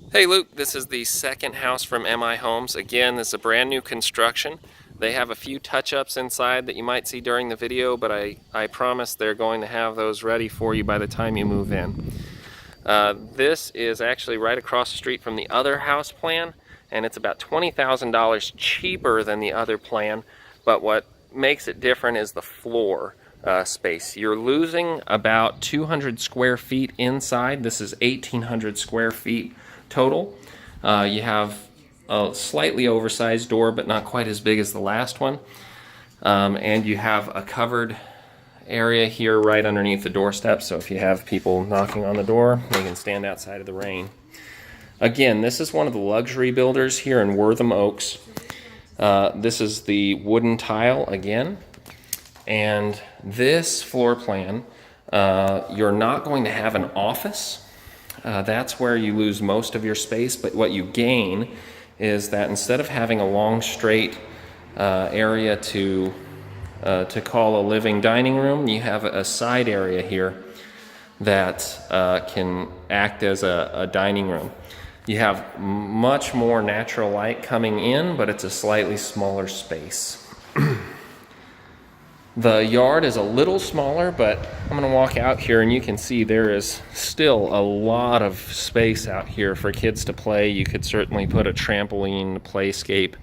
Hey Luke, this is the second house from MI Homes. Again, this is a brand new construction. They have a few touch-ups inside that you might see during the video, but I promise they're going to have those ready for you by the time you move in. This is actually right across the street from the other house plan, and it's about $20,000 cheaper than the other plan, but what makes it different is the floor space. You're losing about 200 square feet inside. This is 1,800 square feet total. You have a slightly oversized door, but not quite as big as the last one. And you have a covered area here right underneath the doorstep, so if you have people knocking on the door, they can stand outside of the rain. Again, this is one of the luxury builders here in Wortham Oaks. This is the wooden tile again, and this floor plan, you're not going to have an office. That's where you lose most of your space, but what you gain is that instead of having a long straight area to call a living dining room, you have a side area here that can act as a dining room. You have much more natural light coming in, but it's a slightly smaller space. The yard is a little smaller, but I'm going to walk out here and you can see there is still a lot of space out here for kids to play. You could certainly put a trampoline playscape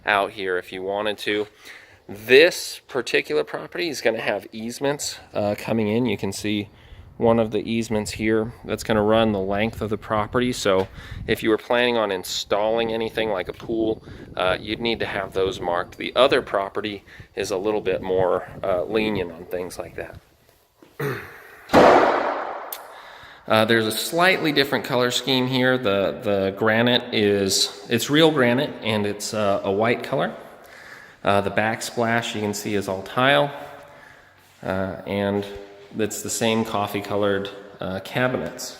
out here if you wanted to. This particular property is going to have easements coming in. You can see one of the easements here that's going to run the length of the property. So if you were planning on installing anything like a pool, you'd need to have those marked. The other property is a little bit more lenient on things like that. There's a slightly different color scheme here. The granite it's real granite, and it's a white color. The backsplash you can see is all tile, and it's the same coffee colored cabinets.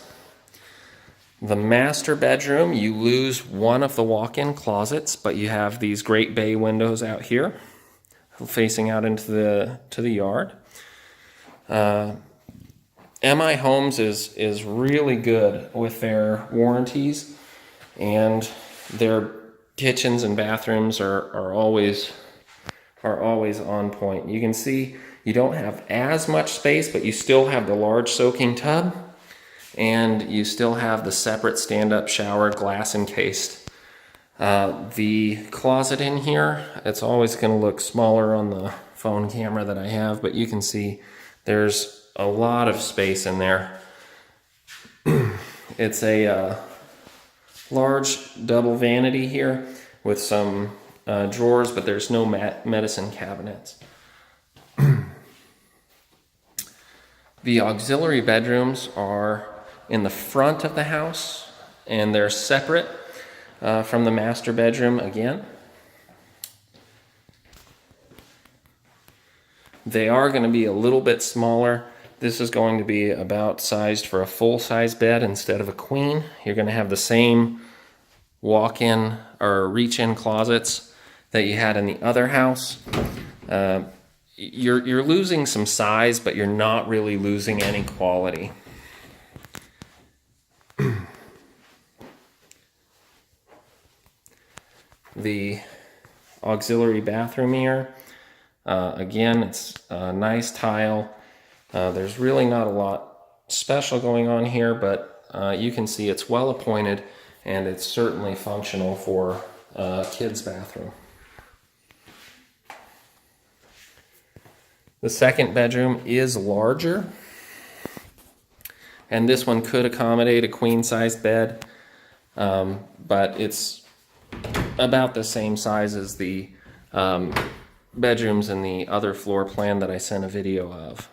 The master bedroom, you lose one of the walk-in closets, but you have these great bay windows out here facing out into the yard. MI Homes is really good with their warranties, and their kitchens and bathrooms are always on point. You can see you don't have as much space, but you still have the large soaking tub, and you still have the separate stand-up shower, glass encased. The closet in here, it's always going to look smaller on the phone camera that I have, but you can see there's a lot of space in there. It's a large double vanity here with some drawers, but there's no medicine cabinets. The auxiliary bedrooms are in the front of the house, and they're separate from the master bedroom again. They are going to be a little bit smaller. This is going to be about sized for a full-size bed instead of a queen. You're going to have the same walk-in or reach-in closets that you had in the other house. You're losing some size, but you're not really losing any quality. The auxiliary bathroom here, again, it's a nice tile. There's really not a lot special going on here, but you can see it's well appointed, and it's certainly functional for a kid's bathroom. The second bedroom is larger, and this one could accommodate a queen-sized bed, but it's about the same size as the bedrooms in the other floor plan that I sent a video of.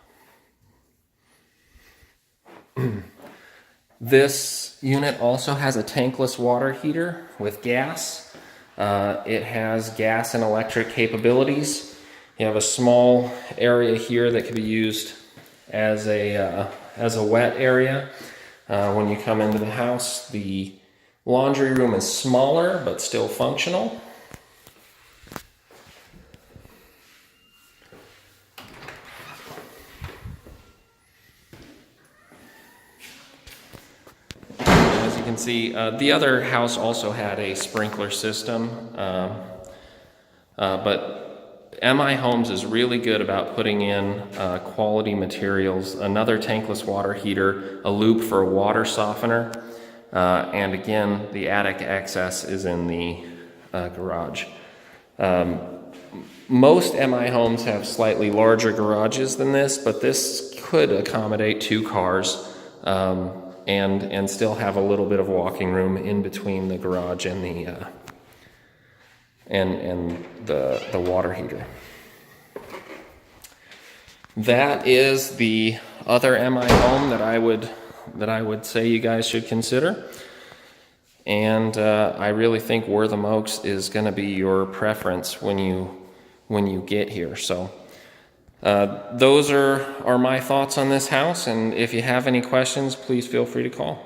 This unit also has a tankless water heater with gas. It has gas and electric capabilities. You have a small area here that can be used as a wet area. When you come into the house, the laundry room is smaller but still functional. As you can see, the other house also had a sprinkler system, but MI Homes is really good about putting in quality materials, another tankless water heater, a loop for a water softener, and again, the attic access is in the garage. Most MI homes have slightly larger garages than this, but this could accommodate 2 cars and still have a little bit of walking room in between the garage and the water heater. That is the other MI home that I would say you guys should consider. And I really think Wortham Oaks is going to be your preference when you get here. So those are my thoughts on this house, and if you have any questions, please feel free to call.